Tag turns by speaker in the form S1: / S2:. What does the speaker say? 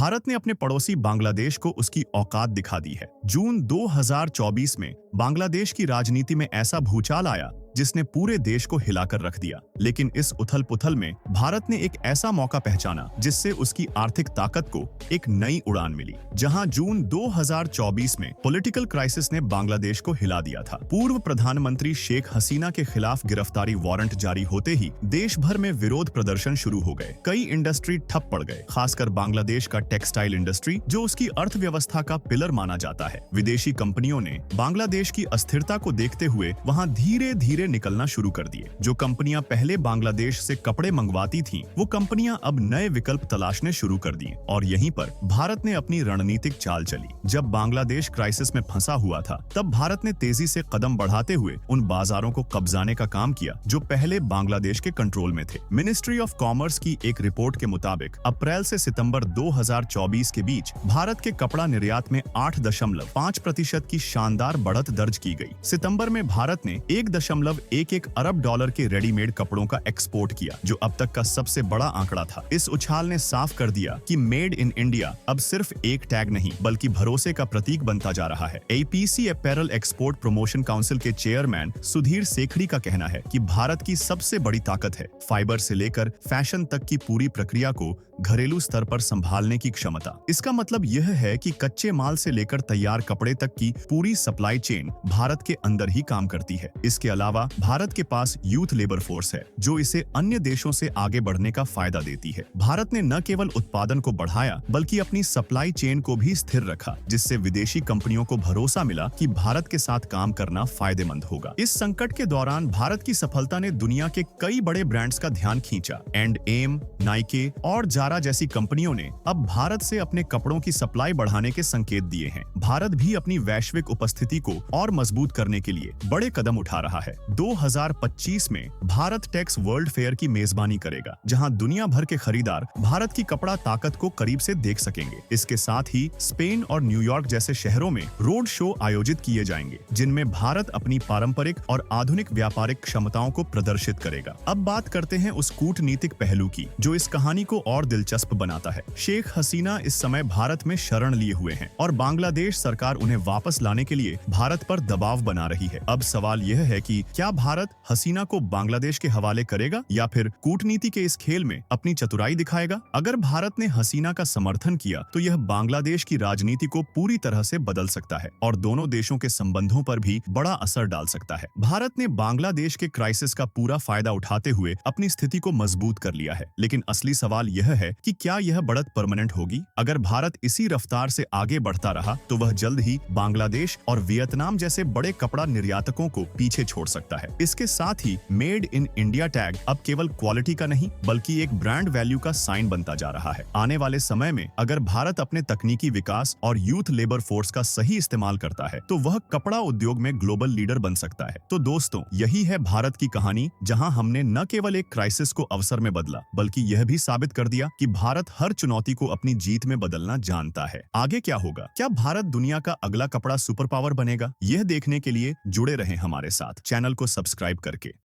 S1: भारत ने अपने पड़ोसी बांग्लादेश को उसकी औकात दिखा दी है। जून 2024 में बांग्लादेश की राजनीति में ऐसा भूचाल आया जिसने पूरे देश को हिलाकर रख दिया। लेकिन इस उथल-पुथल में भारत ने एक ऐसा मौका पहचाना जिससे उसकी आर्थिक ताकत को एक नई उड़ान मिली। जहां जून 2024 में पॉलिटिकल क्राइसिस ने बांग्लादेश को हिला दिया था। पूर्व प्रधानमंत्री शेख हसीना के खिलाफ गिरफ्तारी वारंट जारी होते ही देश भर में विरोध प्रदर्शन शुरू हो गए। कई इंडस्ट्री ठप पड़ गए, खासकर बांग्लादेश का टेक्सटाइल इंडस्ट्री जो उसकी अर्थव्यवस्था का पिलर माना जाता है। विदेशी कंपनियों ने बांग्लादेश की अस्थिरता को देखते हुए वहां धीरे धीरे निकलना शुरू कर दिए। जो कंपनियां पहले बांग्लादेश से कपड़े मंगवाती थीं, वो कंपनियां अब नए विकल्प तलाशने शुरू कर दिए। और यहीं पर भारत ने अपनी रणनीतिक चाल चली। जब बांग्लादेश क्राइसिस में फंसा हुआ था, तब भारत ने तेजी से कदम बढ़ाते हुए उन बाजारों को कब्जाने का काम किया जो पहले बांग्लादेश के कंट्रोल में थे। मिनिस्ट्री ऑफ कॉमर्स की एक रिपोर्ट के मुताबिक अप्रैल से सितंबर 2024 के बीच भारत के कपड़ा निर्यात में 8.5% की शानदार बढ़त दर्ज की गई। सितंबर में भारत ने 1.11 अरब डॉलर के रेडीमेड कपड़ों का एक्सपोर्ट किया, जो अब तक का सबसे बड़ा आंकड़ा था। इस उछाल ने साफ कर दिया कि मेड इन इंडिया अब सिर्फ एक टैग नहीं बल्कि भरोसे का प्रतीक बनता जा रहा है। APC apparel export promotion council के चेयरमैन सुधीर सेखड़ी का कहना है कि भारत की सबसे बड़ी ताकत है फाइबर से लेकर फैशन तक की पूरी प्रक्रिया को घरेलू स्तर पर संभालने की क्षमता। इसका मतलब यह है कि कच्चे माल से लेकर तैयार कपड़े तक की पूरी सप्लाई चेन भारत के अंदर ही काम करती है। इसके अलावा भारत के पास यूथ लेबर फोर्स है जो इसे अन्य देशों से आगे बढ़ने का फायदा देती है। भारत ने न केवल उत्पादन को बढ़ाया बल्कि अपनी सप्लाई चेन को भी स्थिर रखा, जिससे विदेशी कंपनियों को भरोसा मिला कि भारत के साथ काम करना फायदेमंद होगा। इस संकट के दौरान भारत की सफलता ने दुनिया के कई बड़े ब्रांड्स का ध्यान खींचा। एंड नाइके और जारा जैसी कंपनियों ने अब भारत से अपने कपड़ों की सप्लाई बढ़ाने के संकेत दिए हैं। भारत भी अपनी वैश्विक उपस्थिति को और मजबूत करने के लिए बड़े कदम उठा रहा है। 2025 में भारत टेक्स वर्ल्ड फेयर की मेजबानी करेगा, जहां दुनिया भर के खरीदार भारत की कपड़ा ताकत को करीब से देख सकेंगे। इसके साथ ही स्पेन और न्यूयॉर्क जैसे शहरों में रोड शो आयोजित किए जाएंगे, जिनमें भारत अपनी पारंपरिक और आधुनिक व्यापारिक क्षमताओं को प्रदर्शित करेगा। अब बात करते हैं उस कूटनीतिक पहलू की जो इस कहानी को और दिलचस्प बनाता है। शेख हसीना इस समय भारत में शरण लिए हुए हैं और बांग्लादेश सरकार उन्हें वापस लाने के लिए भारत पर दबाव बना रही है। अब सवाल यह है कि क्या भारत हसीना को बांग्लादेश के हवाले करेगा या फिर कूटनीति के इस खेल में अपनी चतुराई दिखाएगा? अगर भारत ने हसीना का समर्थन किया तो यह बांग्लादेश की राजनीति को पूरी तरह से बदल सकता है और दोनों देशों के संबंधों पर भी बड़ा असर डाल सकता है। भारत ने बांग्लादेश के क्राइसिस का पूरा फायदा उठाते हुए अपनी स्थिति को मजबूत कर लिया है, लेकिन असली सवाल यह है कि क्या यह बढ़त परमानेंट होगी? अगर भारत इसी रफ्तार से आगे बढ़ता रहा तो वह जल्द ही बांग्लादेश और वियतनाम जैसे बड़े कपड़ा निर्यातकों को पीछे छोड़ सकता है। इसके साथ he made in India tag अब केवल क्वालिटी का नहीं बल्कि एक ब्रांड वैल्यू का साइन बनता जा रहा है। आने वाले समय में अगर भारत अपने तकनीकी विकास और यूथ लेबर फोर्स का सही इस्तेमाल करता है तो वह कपड़ा उद्योग में ग्लोबल लीडर बन सकता है। तो दोस्तों, यही है भारत की कहानी, जहां हमने न केवल एक क्राइसिस को अवसर में बदला बल्कि यह भी साबित कर दिया कि भारत हर चुनौती को अपनी जीत में बदलना जानता है। आगे क्या होगा? क्या भारत दुनिया का अगला कपड़ा सुपर पावर बनेगा? यह देखने के लिए जुड़े रहें हमारे साथ चैनल को सब्सक्राइब करके।